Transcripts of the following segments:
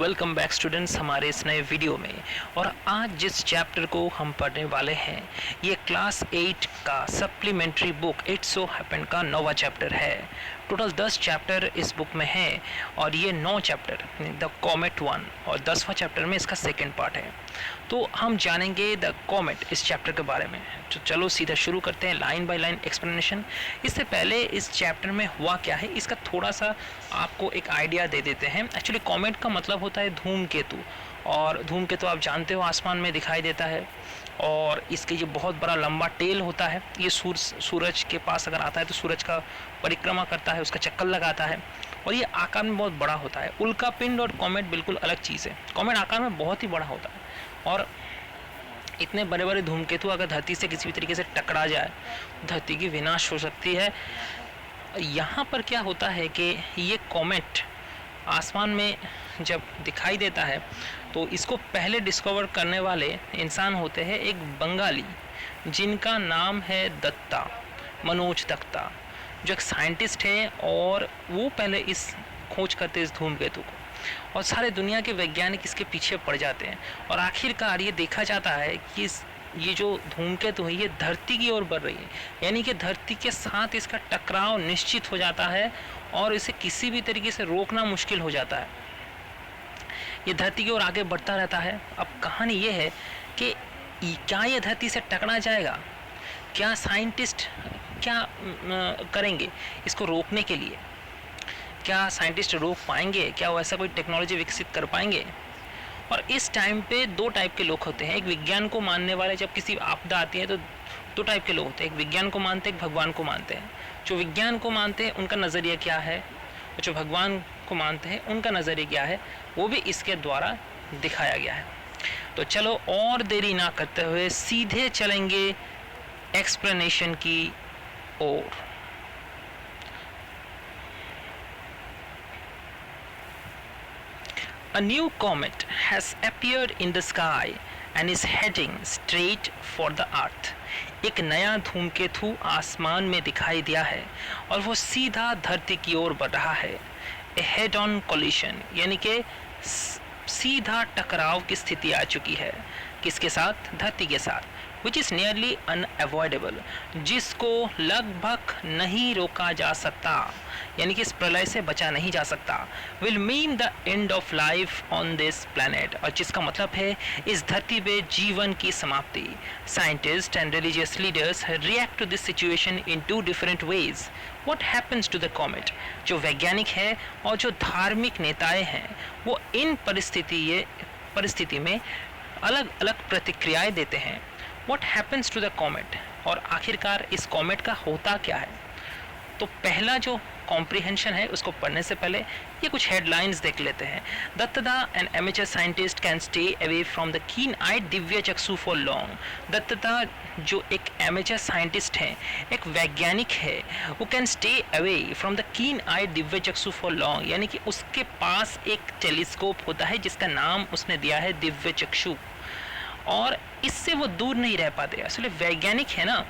Welcome back students हमारे इस नए वीडियो में। और आज जिस चैप्टर को हम पढ़ने वाले हैं ये क्लास 8 का supplementary book it's so happened का 9वां चैप्टर है। टोटल 10 चैप्टर इस बुक में है और ये 9 चैप्टर द कॉमेट 1 और 10वां चैप्टर में इसका सेकेंड पार्ट है। तो हम जानेंगे द कॉमेट इस चैप्टर के बारे में। तो चलो सीधा शुरू करते हैं लाइन बाय लाइन एक्सप्लेनेशन। इससे पहले इस चैप्टर में हुआ क्या है इसका थोड़ा सा आपको एक आइडिया दे देते हैं। एक्चुअली कॉमेट का मतलब होता है धूमकेतु, और धूमकेतु आप जानते हो आसमान में दिखाई देता है और इसके ये बहुत बड़ा लंबा टेल होता है। ये सूरज के पास अगर आता है तो सूरज का परिक्रमा करता है, उसका चक्कर लगाता है और ये आकार में बहुत बड़ा होता है। उल्का पिंड और कॉमेट बिल्कुल अलग चीज़ है। कॉमेट आकार में बहुत ही बड़ा होता है और इतने बड़े बड़े धूमकेतु अगर धरती से किसी भी तरीके से टकरा जाए धरती की विनाश हो सकती है। यहाँ पर क्या होता है कि ये कॉमेट आसमान में जब दिखाई देता है तो इसको पहले डिस्कवर करने वाले इंसान होते हैं एक बंगाली जिनका नाम है दत्ता, मनोज दत्ता, जो एक साइंटिस्ट है और वो पहले इस खोज करते इस धूमकेतु को और सारे दुनिया के वैज्ञानिक इसके पीछे पड़ जाते हैं और आखिरकार ये देखा जाता है कि ये जो धूमकेतु है ये धरती की ओर बढ़ रही है, यानी कि धरती के साथ इसका टकराव निश्चित हो जाता है और इसे किसी भी तरीके से रोकना मुश्किल हो जाता है। ये धरती की ओर आगे बढ़ता रहता है। अब कहानी ये है कि क्या ये धरती से टकरा जाएगा, क्या साइंटिस्ट क्या करेंगे इसको रोकने के लिए, क्या साइंटिस्ट रोक पाएंगे, क्या वो ऐसा कोई टेक्नोलॉजी विकसित कर पाएंगे। और इस टाइम पे दो टाइप के लोग होते हैं। एक विज्ञान को मानने वाले, जब किसी आपदा आती है तो दो टाइप के लोग होते हैं, एक विज्ञान को मानते हैं, एक भगवान को मानते हैं। जो विज्ञान को मानते हैं उनका नज़रिया क्या है और जो भगवान को मानते हैं उनका नज़रिया क्या है वो भी इसके द्वारा दिखाया गया है। तो चलो और देरी ना करते हुए सीधे चलेंगे एक्सप्लेनेशन की ओर। A new comet has appeared in the sky and is heading straight for the earth. एक नया धूमकेतु आसमान में दिखाई दिया है और वो सीधा धरती की ओर बढ़ रहा है। A head-on collision यानी कि सीधा टकराव की स्थिति आ चुकी है। किसके साथ? धरती के साथ। Which is nearly unavoidable, जिसको लगभग नहीं रोका जा सकता, यानी कि इस प्रलय से बचा नहीं जा सकता। Will mean the end of life on this planet, और जिसका मतलब है इस धरती पे जीवन की समाप्ति। Scientists and religious leaders react to this situation in two different ways. What happens to the comet? जो वैज्ञानिक है और जो धार्मिक नेताएं हैं वो इन परिस्थिति में अलग अलग प्रतिक्रियाएं देते हैं। What happens to the comet? और आखिरकार इस कॉमेट का होता क्या है? तो पहला जो कॉम्प्रिहेंशन है उसको पढ़ने से पहले ये कुछ हेडलाइंस देख लेते हैं। Duttada an amateur scientist can stay away from the keen eyed Divya चक्षु फॉर लॉन्ग। दत्तदा जो एक एमेचर साइंटिस्ट है, एक वैज्ञानिक है, वो can stay away from the keen eyed Divya चक्षु फॉर लॉन्ग, यानी कि उसके पास एक टेलीस्कोप होता है जिसका नाम उसने दिया है दिव्य चक्षु और इससे वो दूर नहीं रह पाते। असली वैज्ञानिक है ना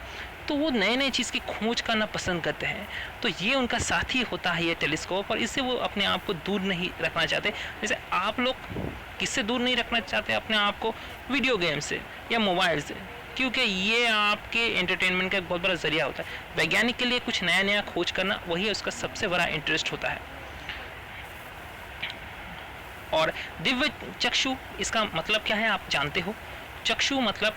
तो वो नए नए चीज़ की खोज करना पसंद करते हैं, तो ये उनका साथी होता है ये टेलीस्कोप और इससे वो अपने आप को दूर नहीं रखना चाहते। जैसे आप लोग किससे दूर नहीं रखना चाहते अपने आप को? वीडियो गेम से या मोबाइल से, क्योंकि ये आपके एंटरटेनमेंट का एक बहुत बड़ा जरिया होता है। वैज्ञानिक के लिए कुछ नया नया खोज करना वही उसका सबसे बड़ा इंटरेस्ट होता है। और दिव्य चक्षु इसका मतलब क्या है आप जानते हो? चक्षु मतलब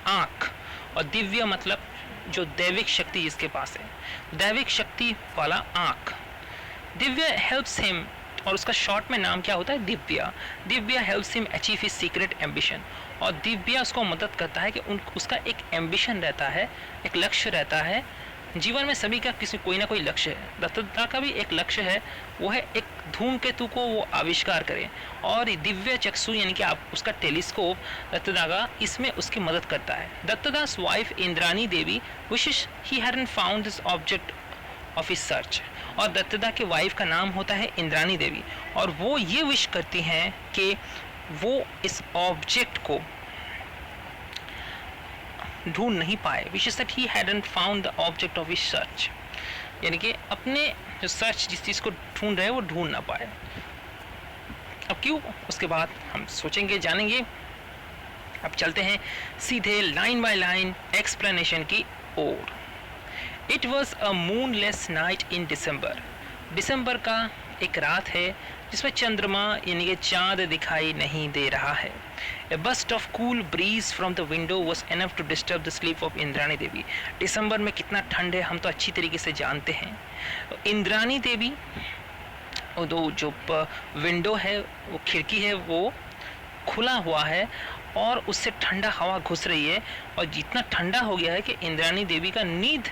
आँख और दिव्य मतलब जो दैविक शक्ति जिसके पास है, दैविक शक्ति वाला आँख। दिव्य हेल्प्स हिम, और उसका शॉर्ट में नाम क्या होता है? Divya. Divya helps him achieve his secret ambition, और दिव्या उसको मदद करता है कि उसका एक एम्बिशन रहता है, एक लक्ष्य रहता है। जीवन में सभी का कोई ना कोई लक्ष्य है। दत्तदा का भी एक लक्ष्य है, वो है एक धूमकेतु को वो आविष्कार करे और दिव्य चक्षु यानी कि आप उसका टेलीस्कोप दत्तदा का इसमें उसकी मदद करता है। दत्तदास वाइफ इंद्रानी देवी विशेष he hadn't found this object of his search, और दत्तदा के वाइफ का नाम होता है इंद्रानी देवी और वो ये विश करती हैं कि वो इस ऑब्जेक्ट को ढूंढ नहीं पाए। Which is that he hadn't found the object of his search, यानी कि अपने जो सर्च जिस चीज़ को ढूंढ रहे हैं वो ढूंढ ना पाए। अब क्यों, उसके बाद हम सोचेंगे, जानेंगे। अब चलते हैं सीधे लाइन बाय लाइन एक्सप्लेनेशन की ओर। It was a moonless night in December. दिसंबर का एक रात है जिसमें चंद्रमा यानी कि चांद दिखाई नहीं दे रहा है। A burst of cool breeze from the window was enough to disturb the sleep of Indrani देवी। दिसंबर में कितना ठंड है हम तो अच्छी तरीके से जानते हैं। इंद्राणी देवी जो विंडो है, वो खिड़की है, वो खुला हुआ है और उससे ठंडा हवा घुस रही है और जितना ठंडा हो गया है कि इंद्राणी देवी का नींद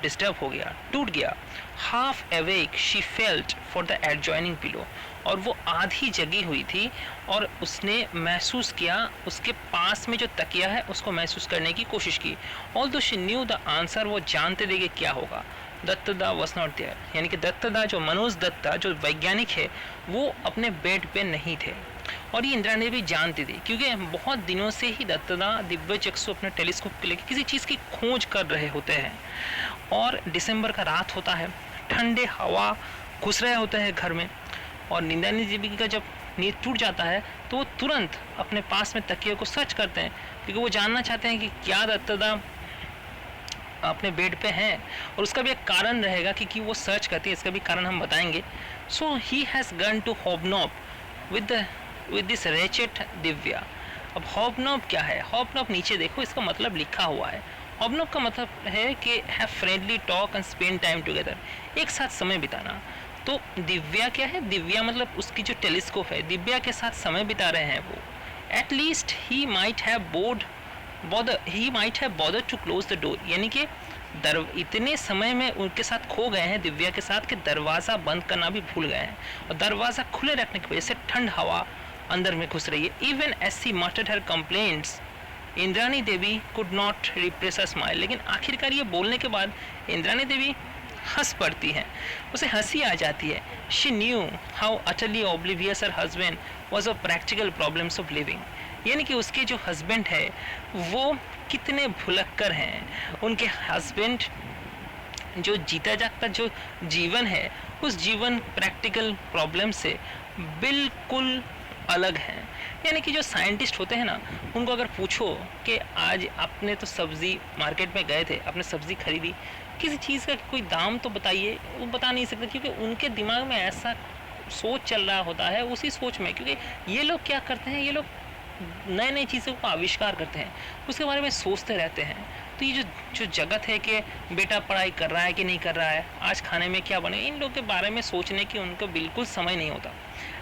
डिस्टर्ब हो गया, टूट गया। Half awake she felt for the adjoining pillow, और वो आधी जगी हुई थी और उसने महसूस किया, उसके पास में जो तकिया है उसको महसूस करने की कोशिश की। Although she knew the answer, वो जानते थे कि क्या होगा। दत्तदा वॉज नॉट देयर, यानी कि दत्तदा जो मनोज दत्ता जो वैज्ञानिक है वो अपने बेड पे नहीं थे। और ये इंद्राणी भी जानती थी क्योंकि बहुत दिनों से ही दत्तदा दिव्य चक्षु अपने टेलीस्कोप के लेकर किसी चीज़ की खोज कर रहे होते हैं। और दिसंबर का रात होता है, ठंडे हवा घुस रहे होते हैं घर में, और इंद्राणी देवी का जब नींद टूट जाता है तो वो तुरंत अपने पास में तकिए को सर्च करते हैं क्योंकि वो जानना चाहते हैं कि क्या दत्तदा अपने बेड पे हैं। और उसका भी एक कारण रहेगा कि वो सर्च करती है, इसका भी कारण हम बताएंगे। So he has gone to hobnob with this wretched Divya. अब हॉबनॉब क्या है? हॉबनॉब नीचे देखो, इसका मतलब लिखा हुआ है। हॉबनॉब का मतलब है कि have friendly talk and spend time together, एक साथ समय बिताना। तो दिव्या क्या है? दिव्या मतलब उसकी जो टेलीस्कोप है, दिव्या के साथ समय बिता रहे हैं वो। At least he might have bother to close the door, यानी कि इतने समय में उनके साथ खो गए हैं दिव्या के साथ कि दरवाज़ा बंद करना भी भूल गए हैं, और दरवाज़ा खुले रखने की वजह से ठंड हवा अंदर में घुस रही है। Even as she muttered her complaints, Indrani Devi could not repress a smile, लेकिन आखिरकार ये बोलने के बाद इंद्राणी देवी हंस पड़ती है, उसे हंसी आ जाती है। She knew how utterly oblivious her husband was of practical problems of living, यानी कि उसके जो हस्बैंड है वो कितने भुलक्कर हैं। उनके हस्बैंड जो जीता जागता जो जीवन है, उस जीवन प्रैक्टिकल प्रॉब्लम से बिल्कुल अलग है। यानी कि जो साइंटिस्ट होते हैं ना, उनको अगर पूछो कि आज आपने तो सब्ज़ी मार्केट में गए थे, आपने सब्ज़ी खरीदी, किसी चीज़ का कोई दाम तो बताइए, वो बता नहीं सकते क्योंकि उनके दिमाग में ऐसा सोच चल रहा होता है, उसी सोच में। क्योंकि ये लोग क्या करते हैं, ये लोग नए नई चीज़ों का आविष्कार करते हैं, उसके बारे में सोचते रहते हैं। तो ये जो जगत है कि बेटा पढ़ाई कर रहा है कि नहीं कर रहा है, आज खाने में क्या बने, इन लोग के बारे में सोचने की उनको बिल्कुल समय नहीं होता।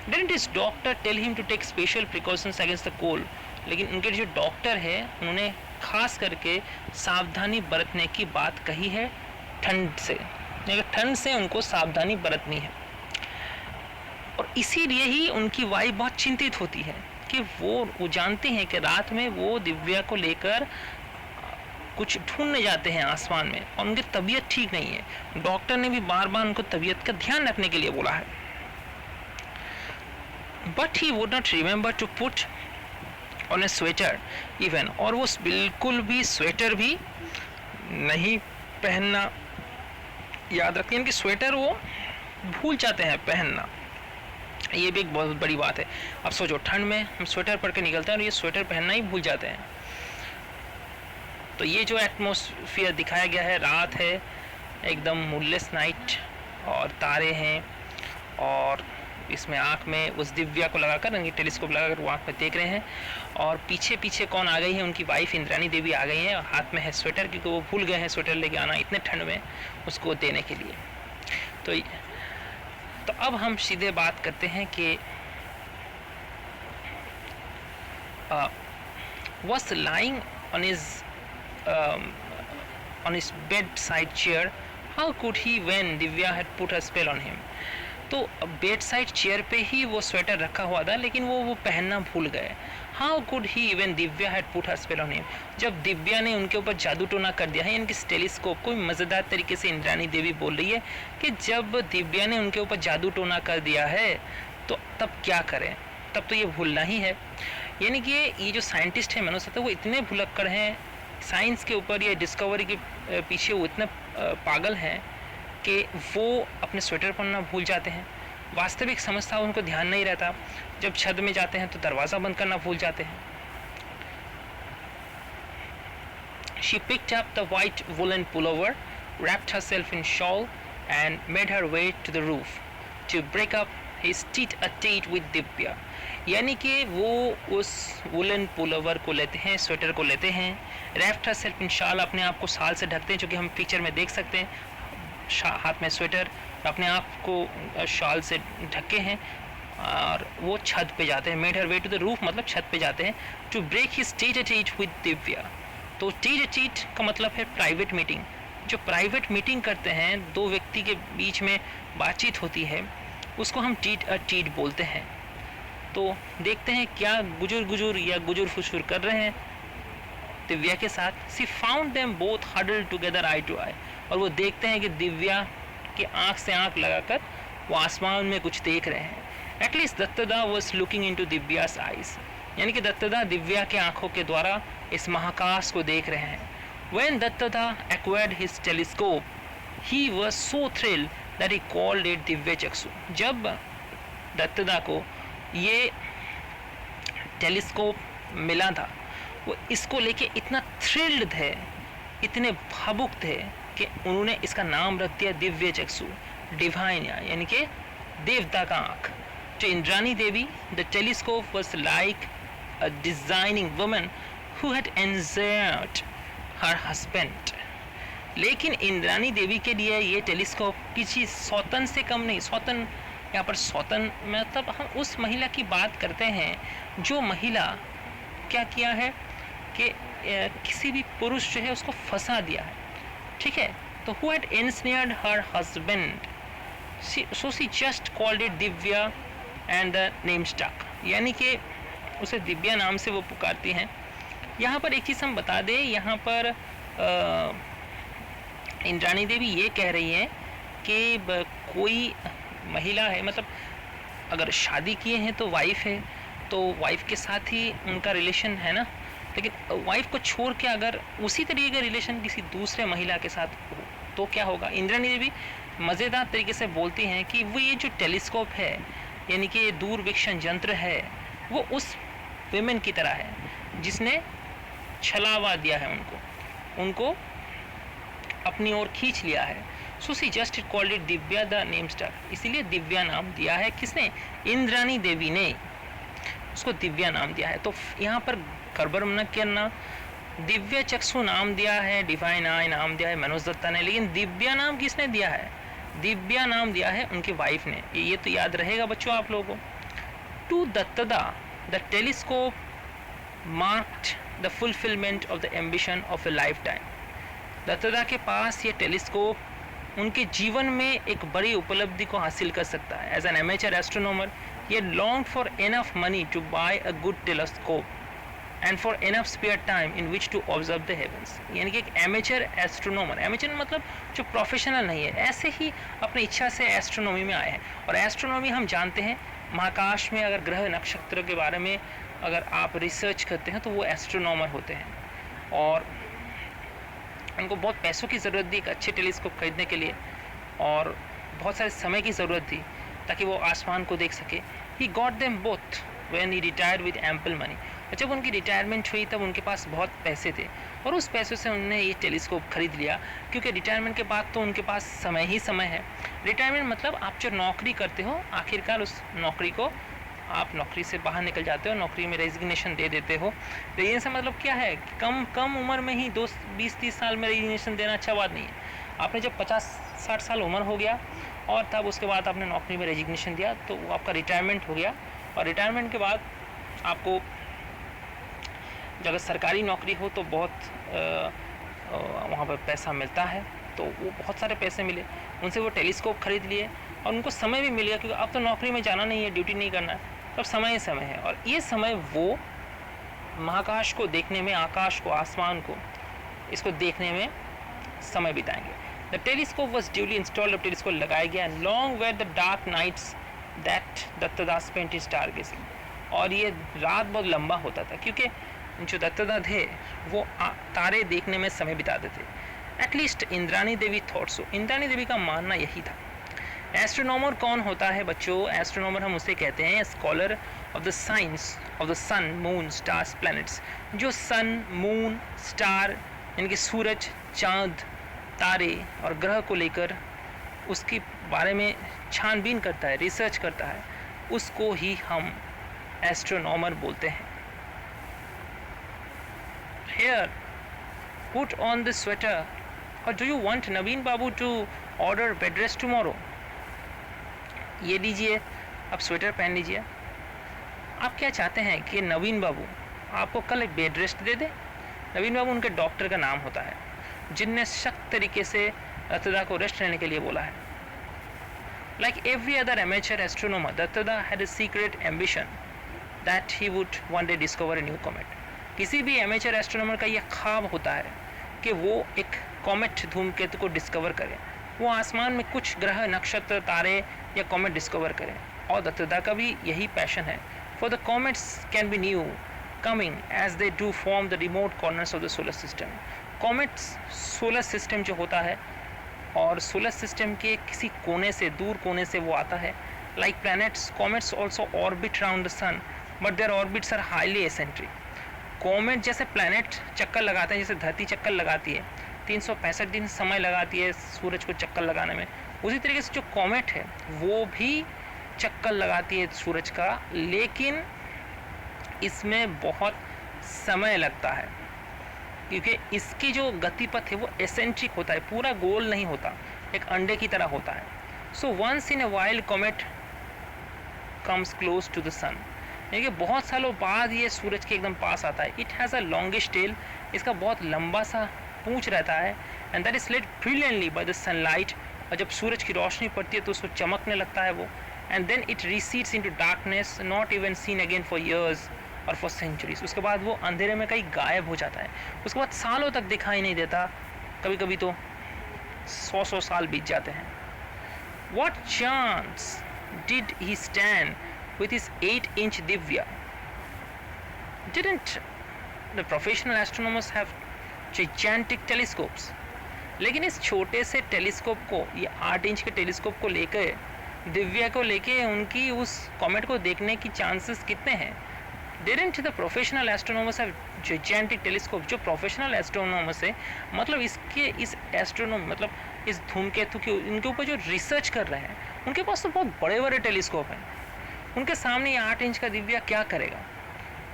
Didn't his doctor tell him to take special precautions against the cold? लेकिन उनके जो डॉक्टर है उन्होंने खास करके सावधानी बरतने की बात कही है ठंड से, ठंड से उनको सावधानी बरतनी है। और इसीलिए ही उनकी वाइफ बहुत चिंतित होती है कि वो जानते हैं कि रात में वो दिव्या को लेकर कुछ ढूंढने जाते हैं आसमान में, और उनकी तबीयत ठीक नहीं है। डॉक्टर ने भी बार बार उनको तबीयत का ध्यान रखने के लिए बोला है। But he would not remember to put on a sweater even, और वो बिल्कुल भी स्वेटर भी नहीं पहनना याद रखते हैं कि स्वेटर वो भूल जाते हैं पहनना। ये भी एक बहुत बड़ी बात है। अब सोचो, ठंड में हम स्वेटर पहन के निकलते हैं और ये स्वेटर पहनना ही भूल जाते हैं। तो ये जो एटमॉस्फेयर दिखाया गया है, रात है एकदम मूनलेस नाइट, और तारे हैं, और इसमें आँख में उस दिव्या को लगाकर, उनकी टेलीस्कोप लगाकर वो आँख में देख रहे हैं। और पीछे पीछे कौन आ गई है? उनकी वाइफ इंद्राणी देवी आ गई है, और हाथ में है स्वेटर, क्योंकि वो भूल गए हैं स्वेटर लेके आना इतने ठंड में उसको देने के लिए। तो अब हम सीधे बात करते हैं कि was lying on his bedside chair, how could he when Divya had put a spell on him? तो बेड साइड चेयर पे ही वो स्वेटर रखा हुआ था, लेकिन वो पहनना भूल गए। How could he even Divya had put her spell on him, जब दिव्या ने उनके ऊपर जादू टोना कर दिया है। इनकी टेलीस्कोप को मज़ेदार तरीके से इंद्राणी देवी बोल रही है कि जब दिव्या ने उनके ऊपर जादू टोना कर दिया है तो तब क्या करें, तब तो ये भूलना ही है। यानी कि ये जो साइंटिस्ट है मनोज दत्ता, वो इतने भुलक्कड़ हैं साइंस के ऊपर, या डिस्कवरी के पीछे वो इतने पागल हैं कि वो अपने स्वेटर पहनना भूल जाते हैं। वास्तविक समस्या उनको ध्यान नहीं रहता। जब छत में जाते हैं तो दरवाज़ा बंद करना भूल जाते हैं। She picked up the white woolen pullover, wrapped herself in shawl, and made her way to the roof to break up his tete-a-tete with Divya. यानी कि वो उस वुलन पुलोवर को लेते हैं, स्वेटर को लेते हैं, wrapped herself in shawl, अपने आप को शाल से ढकते हैं, जो कि हम पिक्चर में देख सकते हैं, हाथ में स्वेटर, अपने आप को शाल से ढके हैं और वो छत पे जाते हैं। Made her way to the roof मतलब छत पे जाते हैं। To break his tete-a-tete with Divya, तो टेट-a-tete का मतलब है प्राइवेट मीटिंग। जो प्राइवेट मीटिंग करते हैं, दो व्यक्ति के बीच में बातचीत होती है, उसको हम टेट-a-tete बोलते हैं। तो देखते हैं क्या गुजुर या गुजुर फुसुर कर रहे हैं दिव्या के साथ। She found them both huddled together eye to eye, और वो देखते हैं कि दिव्या की आंख से आंख लगाकर वो आसमान में कुछ देख रहे हैं। At least Duttada was looking into Divya's eyes, यानी कि दत्तदा दिव्या के आंखों के द्वारा इस महाकाश को देख रहे हैं। When Dattata acquired his telescope, he was so thrilled that he called it Divya चक्षु। जब दत्तदा को ये टेलीस्कोप मिला था, वो इसको लेके इतना थ्रिल्ड थे, इतने भावुक थे कि उन्होंने इसका नाम रख दिया दिव्य चक्षु, डिवाइन, यानी कि देवता का आँख। To Indrani Devi, the telescope was like a designing woman who had engineered her husband. लेकिन इंद्रानी देवी के लिए ये टेलीस्कोप किसी सौतन से कम नहीं। सौतन, यहाँ पर सौतन मतलब हम उस महिला की बात करते हैं जो महिला क्या किया है कि किसी भी पुरुष जो है उसको फंसा दिया है, ठीक है। तो who had ensnared her husband, so she just called it Divya and the name stuck, यानी कि उसे दिव्या नाम से वो पुकारती हैं। यहाँ पर एक चीज़ हम बता दें, यहाँ पर इंद्रानी देवी ये कह रही है कि कोई महिला है, मतलब अगर शादी किए हैं तो वाइफ है, तो वाइफ के साथ ही उनका रिलेशन है ना, लेकिन वाइफ को छोड़ के अगर उसी तरीके का रिलेशन किसी दूसरे महिला के साथ हो तो क्या होगा। इंद्रानी देवी मज़ेदार तरीके से बोलती हैं कि वो ये जो टेलीस्कोप है, यानी कि दूरवीक्षण यंत्र है, वो उस विमेन की तरह है जिसने छलावा दिया है उनको अपनी ओर खींच लिया है। So she just called it Divya the name star, इसीलिए दिव्या नाम दिया है। किसने? इंद्रानी देवी ने उसको दिव्या नाम दिया है। तो यहाँ पर गड़बड़ न करना, दिव्य चक्षु नाम दिया है, डिवाइन आई नाम दिया है मनोज दत्ता ने, लेकिन दिव्या नाम किसने दिया है? दिव्या नाम दिया है उनकी वाइफ ने। ये तो याद रहेगा बच्चों आप लोगों को। To Duttada the telescope marked the fulfilment of the ambition of a lifetime. Duttada के पास ये टेलीस्कोप उनके जीवन में एक बड़ी उपलब्धि को हासिल कर सकता है। As an amateur astronomer he long for enough money to buy a good telescope and for enough spare time in which to observe the heavens. यानी कि एक एमेचर एस्ट्रोनॉमर, एमेचर मतलब जो प्रोफेशनल नहीं है, ऐसे ही अपनी इच्छा से एस्ट्रोनॉमी में आए हैं। और एस्ट्रोनॉमी हम जानते हैं, महाकाश में अगर ग्रह नक्षत्र के बारे में अगर आप रिसर्च करते हैं तो वो एस्ट्रोनॉमर होते हैं। और उनको बहुत पैसों की ज़रूरत थी एक अच्छे टेलीस्कोप खरीदने के लिए, और बहुत सारे समय की ज़रूरत थी ताकि वो आसमान को देख सके। He got them both when he retired with ample money. और जब उनकी रिटायरमेंट हुई तब उनके पास बहुत पैसे थे और उस पैसों से उन्होंने ये टेलीस्कोप खरीद लिया, क्योंकि रिटायरमेंट के बाद तो उनके पास समय ही समय है। रिटायरमेंट मतलब आप जो नौकरी करते हो, आखिरकार उस नौकरी को आप नौकरी से बाहर निकल जाते हो, नौकरी में रेजिग्नेशन दे देते हो। रेजिग्नेशन मतलब क्या है? कम उम्र में ही 20-30 साल में रेजिग्नेशन देना अच्छा बात नहीं है। आपने जब 50-60 साल उम्र हो गया और तब उसके बाद आपने नौकरी में रेजिग्नेशन दिया तो वो आपका रिटायरमेंट हो गया। और रिटायरमेंट के बाद आपको अगर सरकारी नौकरी हो तो बहुत वहाँ पर पैसा मिलता है, तो वो बहुत सारे पैसे मिले, उनसे वो टेलीस्कोप खरीद लिए और उनको समय भी मिल गया, क्योंकि अब तो नौकरी में जाना नहीं है, ड्यूटी नहीं करना है, अब समय ही समय है। और ये समय वो महाकाश को देखने में, आकाश को, आसमान को, इसको देखने में समय बिताएंगे। The telescope was duly installed, telescope लगाया गया long were the dark nights that Duttada's spent his star gazing. और ये रात बहुत लंबा होता था, क्योंकि जो दत्तदा थे वो तारे देखने में समय बिताते थे। एटलीस्ट इंद्रानी देवी थॉट सो, इंद्रानी देवी का मानना यही था। एस्ट्रोनॉमर कौन होता है बच्चों? एस्ट्रोनॉमर हम उसे कहते हैं scholar of the science of the sun, moon, stars, planets. जो सन, मून, स्टार यानी कि सूरज, चांद, तारे और ग्रह को लेकर उसके बारे में छानबीन करता है, रिसर्च करता है, उसको ही हम एस्ट्रोनॉमर बोलते हैं। Here, put on this sweater, or do you want Naveen Babu to order bed rest tomorrow? ये लीजिए, आप स्वेटर पहन लीजिए। आप क्या चाहते हैं कि नवीन बाबू आपको कल एक बेड रेस्ट दे दे? नवीन बाबू उनके डॉक्टर का नाम होता है, जिनने सख्त तरीके से दत्तदा को रेस्ट लेने के लिए बोला है। Like every other amateur astronomer, Dattada had a secret ambition that he would one day discover a new comet. किसी भी एमेचर एस्ट्रोनॉमर का ये ख्वाब होता है कि वो एक कॉमेट, धूमकेतु को डिस्कवर करे, वो आसमान में कुछ ग्रह, नक्षत्र, तारे या कॉमेट डिस्कवर करें। और दत्तदा का भी यही पैशन है। For the comets can be new coming as they do form the remote corners of the solar system. Comets solar system जो होता है, और सोलर सिस्टम के किसी कोने से, दूर कोने से वो आता है। Like planets, comets also orbit round the sun, but their orbits are highly eccentric. Comet जैसे प्लैनेट चक्कर लगाते हैं, जैसे धरती चक्कर लगाती है, 365 दिन समय लगाती है सूरज को चक्कर लगाने में, उसी तरीके से जो कॉमेट है वो भी चक्कर लगाती है सूरज का, लेकिन इसमें बहुत समय लगता है क्योंकि इसकी जो गतिपथ है वो एसेंट्रिक होता है, पूरा गोल नहीं होता, एक अंडे की तरह होता है। So once in a while comet comes close to the sun, यानी कि बहुत सालों बाद ये सूरज के एकदम पास आता है। It has a longish tell, इसका बहुत लंबा सा पूंछ रहता है, and that is lit brilliantly by the sunlight, और जब सूरज की रोशनी पड़ती है तो उसको चमकने लगता है वो, and then it recedes into darkness, not even seen again for years और for centuries। उसके बाद वो अंधेरे में कहीं गायब हो जाता है, उसके बाद सालों तक दिखाई नहीं देता, कभी कभी तो 100 साल बीत जाते हैं। What chance did he stand with his 8-inch Divya? Didn't the professional astronomers have gigantic telescopes? लेकिन इस छोटे से टेलीस्कोप को, ये 8 इंच के टेलीस्कोप को लेकर, दिव्या को लेके उनकी उस कॉमेट को देखने की चांसेस कितने हैं? Didn't the professional astronomers have gigantic telescope? जो प्रोफेशनल एस्ट्रोनॉमर्स है, मतलब इस एस्ट्रोनॉम, मतलब इस धूमकेतु के इनके ऊपर जो रिसर्च कर रहे हैं, उनके पास तो बहुत बड़े बड़े टेलीस्कोप हैं। उनके सामने ये 8 इंच का दिव्या क्या करेगा?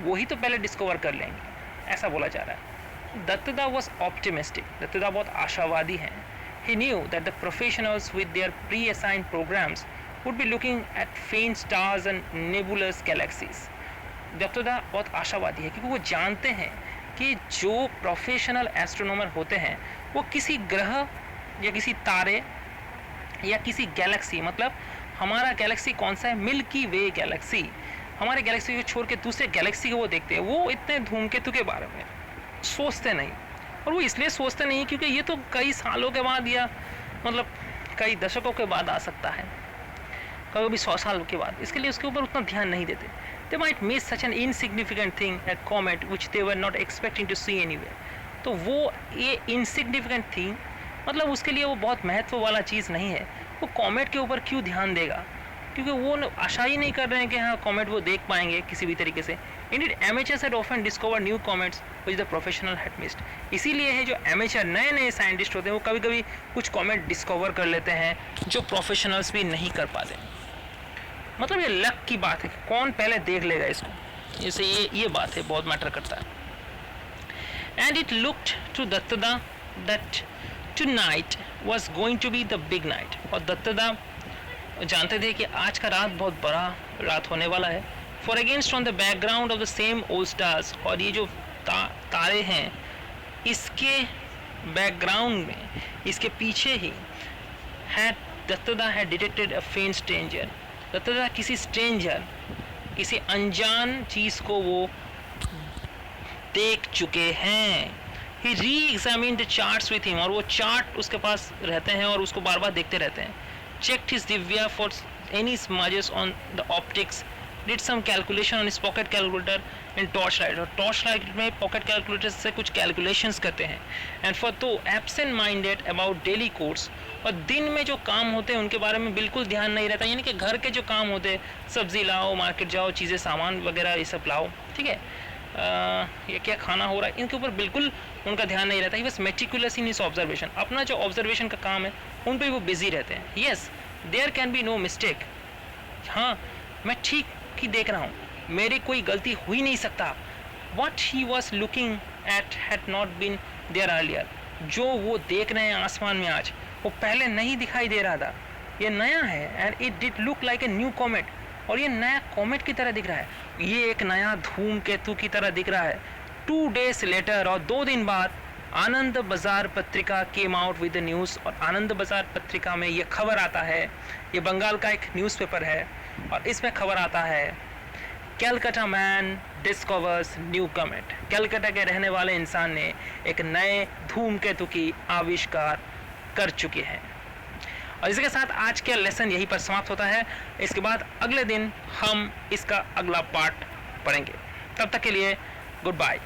वही तो पहले डिस्कवर कर लेंगे, ऐसा बोला जा रहा है। दत्तदा वॉज ऑप्टिमिस्टिक, दत्तदा बहुत आशावादी हैं। He knew that the professionals with their pre assigned programs would be looking at faint stars and nebulous galaxies. Duttada बहुत आशावादी है क्योंकि वो जानते हैं कि जो प्रोफेशनल एस्ट्रोनॉमर होते हैं वो किसी ग्रह या किसी तारे या किसी गैलेक्सी, मतलब हमारा गैलेक्सी कौन सा है, मिल्की वे गैलेक्सी, हमारे गैलेक्सी को छोड़ के दूसरे गैलेक्सी को वो देखते हैं। वो इतने धूमकेतु के बारे में सोचते नहीं, और वो इसलिए सोचते नहीं क्योंकि ये तो कई सालों के बाद या मतलब कई दशकों के बाद आ सकता है, कभी 100 साल के बाद, इसके लिए उसके ऊपर उतना ध्यान नहीं देते। They might miss such an insignificant thing, a comet which they were not expecting to see anywhere. तो वो ये इनसिग्निफिकेंट थिंग, मतलब उसके लिए वो बहुत महत्व वाला चीज़ नहीं है, वो कॉमेट के ऊपर क्यों ध्यान देगा? क्योंकि वो आशा ही नहीं कर रहे हैं कि हाँ कॉमेट वो देख पाएंगे किसी भी तरीके से। Indeed amateurs had often discover new comets which the professional had missed. इसीलिए है जो एमेचर नए नए साइंटिस्ट होते हैं वो कभी कभी कुछ कॉमेट डिस्कवर कर लेते हैं जो प्रोफेशनल्स भी नहीं कर पाते। मतलब ये लक की बात है, कौन पहले देख लेगा इसको, जैसे ये बात है, बहुत मैटर करता है। And it looked to Duttada that tonight was going to be the big night. और दत्तदा जानते थे कि आज का रात बहुत बड़ा रात होने वाला है। For against on the background of the same old stars, और ये जो तारे हैं इसके बैकग्राउंड में, इसके पीछे ही हैड दत्तदा हैड डिटेक्टेड अ फेंट स्ट्रेंजर। दत्तदा किसी स्ट्रेंजर, किसी अनजान चीज़ को वो देख चुके हैं। ही री examine the charts with him, और वो चार्ट उसके पास रहते हैं और उसको बार बार देखते रहते हैं। Checked his Divya for any smudges on the optics did some calculation on his pocket calculator in torchlight, और torchlight में pocket calculator से कुछ calculations करते हैं. and for तो absent minded about daily course, और दिन में जो काम होते हैं उनके बारे में बिल्कुल ध्यान नहीं रहता, यानी कि घर के जो काम होते हैं, सब्जी लाओ, मार्केट जाओ, चीज़ें सामान वगैरह ये सब लाओ, ठीक है, ये क्या खाना हो रहा है, इनके ऊपर बिल्कुल उनका ध्यान नहीं रहता. ही बस मेटिकुलस इन हिज ऑब्जर्वेशन, अपना जो ऑब्जर्वेशन का काम है उन पर वो बिजी रहते हैं. Yes, there can be no mistake, हाँ मैं ठीक ही देख रहा हूँ, मेरी कोई गलती हो ही नहीं सकता. What he was looking at had not been there earlier, जो वो देख रहे हैं आसमान में आज, वो पहले नहीं दिखाई दे रहा था, ये नया है. And it did look like a new comet, और ये नया कॉमेट की तरह दिख रहा है, ये एक नया धूमकेतु की तरह दिख रहा है. 2 days later, और 2 दिन बाद, आनंद बाजार पत्रिका came out with the news, और आनंद बाजार पत्रिका में ये खबर आता है, ये बंगाल का एक न्यूज़पेपर है, और इसमें खबर आता है, Calcutta man discovers new comet, Calcutta के रहने वाले इंसान ने एक नए धूमकेतु की आविष्कार कर चुके हैं. और इसके साथ आज का लेसन यहीं पर समाप्त होता है. इसके बाद अगले दिन हम इसका अगला पार्ट पढ़ेंगे. तब तक के लिए गुड बाय.